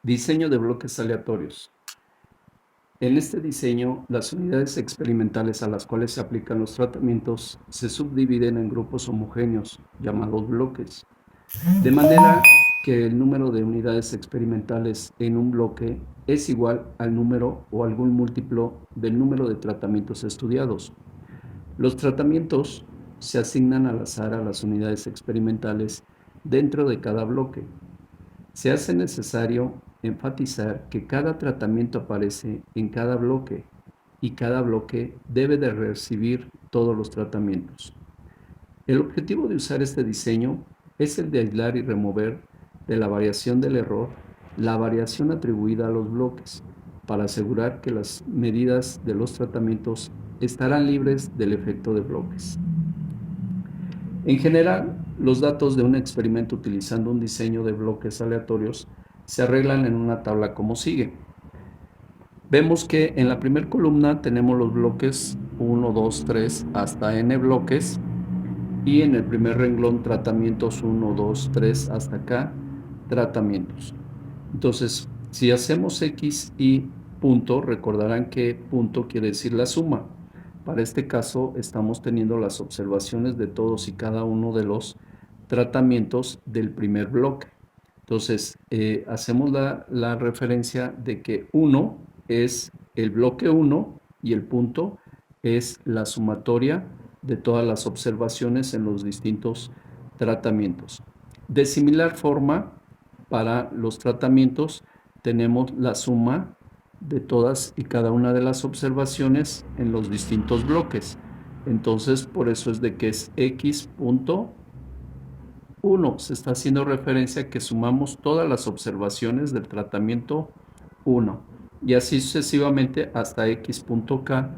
Diseño de bloques aleatorios. En este diseño, las unidades experimentales a las cuales se aplican los tratamientos se subdividen en grupos homogéneos, llamados bloques, de manera que el número de unidades experimentales en un bloque es igual al número o algún múltiplo del número de tratamientos estudiados. Los tratamientos se asignan al azar a las unidades experimentales dentro de cada bloque. Se hace necesario enfatizar que cada tratamiento aparece en cada bloque y cada bloque debe de recibir todos los tratamientos. El objetivo de usar este diseño es el de aislar y remover de la variación del error la variación atribuida a los bloques para asegurar que las medidas de los tratamientos estarán libres del efecto de bloques. En general, los datos de un experimento utilizando un diseño de bloques aleatorios se arreglan en una tabla como sigue. Vemos que en la primera columna tenemos los bloques 1, 2, 3 hasta n bloques y en el primer renglón tratamientos 1, 2, 3 hasta acá tratamientos. Entonces, si hacemos x y punto, recordarán que punto quiere decir la suma. Para este caso estamos teniendo las observaciones de todos y cada uno de los tratamientos del primer bloque. Entonces, hacemos la referencia de que 1 es el bloque 1 y el punto es la sumatoria de todas las observaciones en los distintos tratamientos. De similar forma, para los tratamientos tenemos la suma de todas y cada una de las observaciones en los distintos bloques. Entonces, por eso es de que es x.1. Se está haciendo referencia a que sumamos todas las observaciones del tratamiento 1 y así sucesivamente hasta x.k,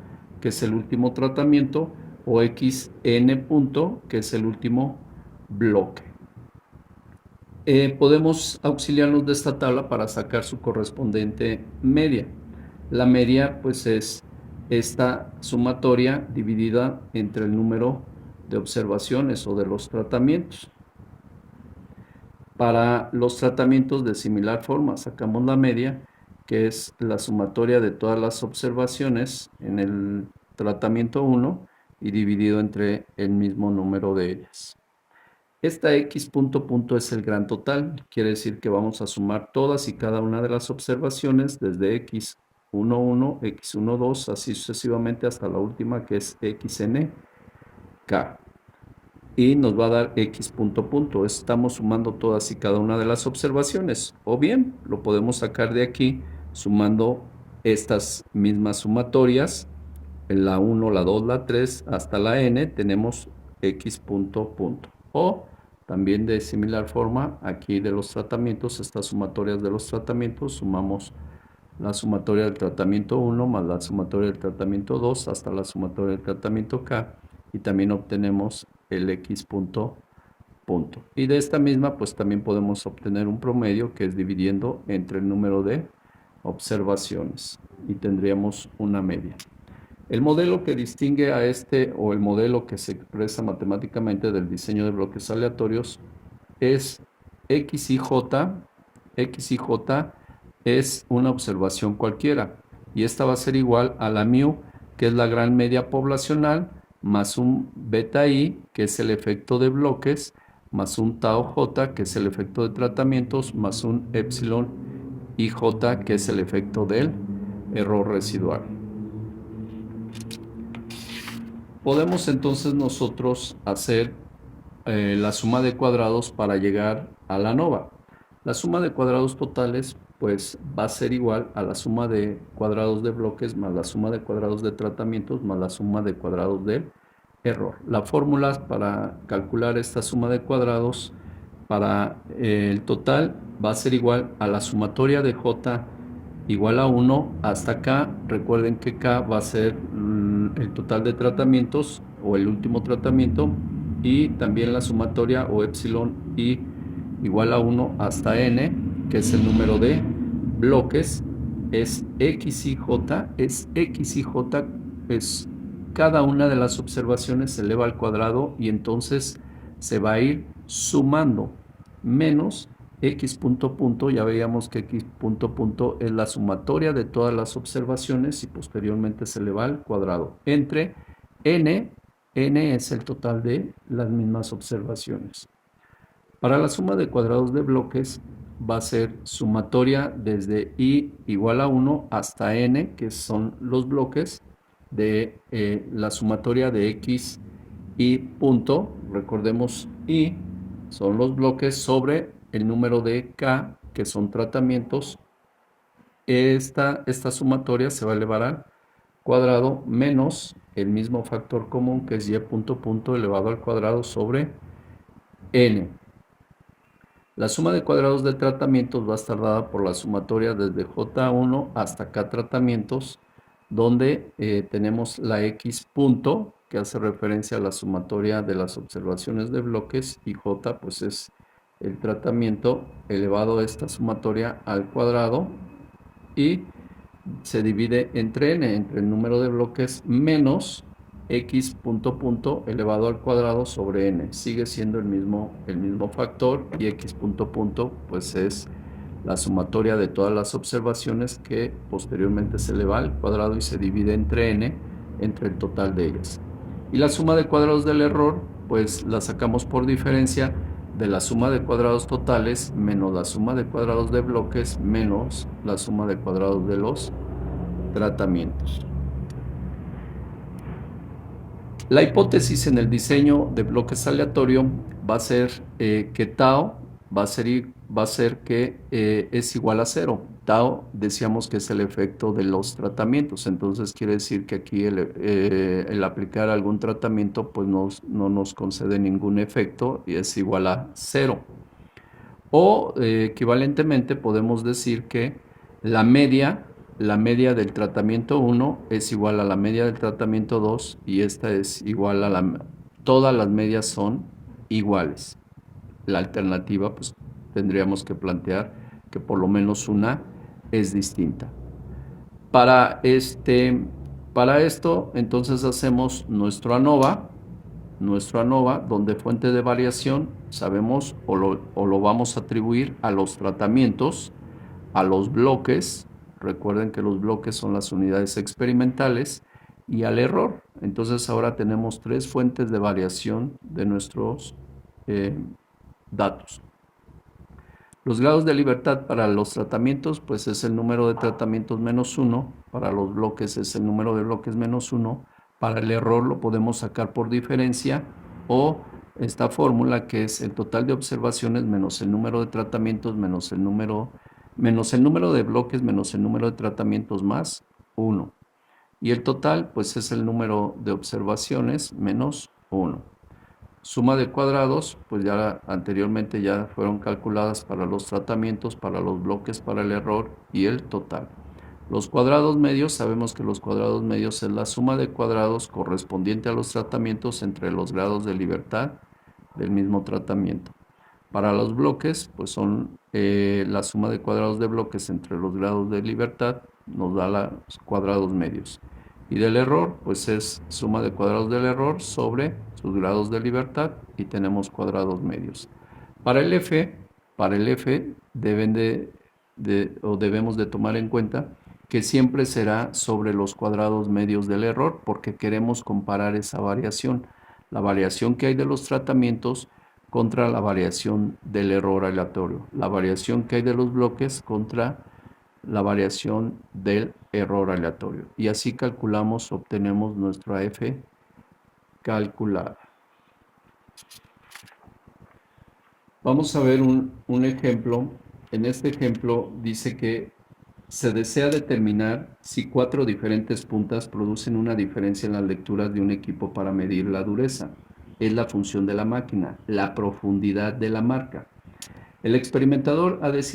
que es el último tratamiento, o xn. Que es el último bloque. Podemos auxiliarnos de esta tabla para sacar su correspondiente media. La media pues es esta sumatoria dividida entre el número de observaciones o de los tratamientos. Para los tratamientos de similar forma sacamos la media, que es la sumatoria de todas las observaciones en el tratamiento 1 y dividido entre el mismo número de ellas. Esta x punto es el gran total, quiere decir que vamos a sumar todas y cada una de las observaciones desde x11, x12, así sucesivamente hasta la última que es xn, k. Y nos va a dar x punto. Estamos sumando todas y cada una de las observaciones. O bien, lo podemos sacar de aquí sumando estas mismas sumatorias. En la 1, la 2, la 3, hasta la n tenemos x punto. O también de similar forma, aquí de los tratamientos, estas sumatorias de los tratamientos, sumamos la sumatoria del tratamiento 1 más la sumatoria del tratamiento 2 hasta la sumatoria del tratamiento k y también obtenemos el x punto. Y de esta misma pues también podemos obtener un promedio que es dividiendo entre el número de observaciones y tendríamos una media. El modelo que distingue a este, o el modelo que se expresa matemáticamente del diseño de bloques aleatorios, es x y j. X y j es una observación cualquiera y esta va a ser igual a la mu, que es la gran media poblacional, más un beta i, que es el efecto de bloques, más un tau j, que es el efecto de tratamientos, más un epsilon ij, que es el efecto del error residual. Podemos entonces nosotros hacer la suma de cuadrados para llegar a la nova. La suma de cuadrados totales pues va a ser igual a la suma de cuadrados de bloques más la suma de cuadrados de tratamientos más la suma de cuadrados del error. La fórmula para calcular esta suma de cuadrados para el total va a ser igual a la sumatoria de j igual a 1 hasta k. Recuerden que k va a ser el total de tratamientos o el último tratamiento, y también la sumatoria o epsilon i igual a 1 hasta n, que es el número de bloques, es x y j, es cada una de las observaciones se eleva al cuadrado y entonces se va a ir sumando menos X punto punto, ya veíamos que X punto punto es la sumatoria de todas las observaciones y posteriormente se le va al cuadrado entre N. N es el total de las mismas observaciones. Para la suma de cuadrados de bloques va a ser sumatoria desde I igual a 1 hasta N, que son los bloques de la sumatoria de X y punto. Recordemos I son los bloques sobre el número de K, que son tratamientos. Esta sumatoria se va a elevar al cuadrado menos el mismo factor común, que es y punto punto elevado al cuadrado sobre N. La suma de cuadrados de tratamientos va a estar dada por la sumatoria desde J1 hasta K tratamientos, donde tenemos la X punto, que hace referencia a la sumatoria de las observaciones de bloques, y J pues es el tratamiento elevado a esta sumatoria al cuadrado, y se divide entre N, entre el número de bloques, menos X punto punto elevado al cuadrado sobre N. Sigue siendo el mismo factor, y X punto punto pues es la sumatoria de todas las observaciones, que posteriormente se eleva al cuadrado y se divide entre N, entre el total de ellas. Y la suma de cuadrados del error pues la sacamos por diferencia de la suma de cuadrados totales menos la suma de cuadrados de bloques menos la suma de cuadrados de los tratamientos. La hipótesis en el diseño de bloques aleatorio va a ser que tau va a ser que es igual a 0. Tau decíamos que es el efecto de los tratamientos, entonces quiere decir que aquí el aplicar algún tratamiento pues no nos concede ningún efecto y es igual a 0. O equivalentemente podemos decir que la media del tratamiento 1 es igual a la media del tratamiento 2 y esta es igual a todas las medias son iguales. La alternativa pues tendríamos que plantear que por lo menos una es distinta. Para esto entonces hacemos nuestro ANOVA, donde fuente de variación sabemos o lo vamos a atribuir a los tratamientos, a los bloques. Recuerden que los bloques son las unidades experimentales, y al error. Entonces ahora tenemos tres fuentes de variación de nuestros datos. Los grados de libertad para los tratamientos pues es el número de tratamientos menos 1, para los bloques es el número de bloques menos 1, para el error lo podemos sacar por diferencia, o esta fórmula que es el total de observaciones menos el número de tratamientos menos el número de bloques menos el número de tratamientos más 1. Y el total pues es el número de observaciones menos 1. Suma de cuadrados, pues ya anteriormente ya fueron calculadas para los tratamientos, para los bloques, para el error y el total. Los cuadrados medios, sabemos que los cuadrados medios es la suma de cuadrados correspondiente a los tratamientos entre los grados de libertad del mismo tratamiento. Para los bloques, pues son la suma de cuadrados de bloques entre los grados de libertad, nos da los cuadrados medios. Y del error, pues es suma de cuadrados del error sobre sus grados de libertad, y tenemos cuadrados medios. Para el F debemos de tomar en cuenta que siempre será sobre los cuadrados medios del error, porque queremos comparar esa variación, la variación que hay de los tratamientos contra la variación del error aleatorio, la variación que hay de los bloques contra la variación del error aleatorio. Y así calculamos, obtenemos nuestra F calculada. Vamos a ver un ejemplo. En este ejemplo dice que se desea determinar si 4 diferentes puntas producen una diferencia en las lecturas de un equipo para medir la dureza. Es la función de la máquina, la profundidad de la marca. El experimentador ha decidido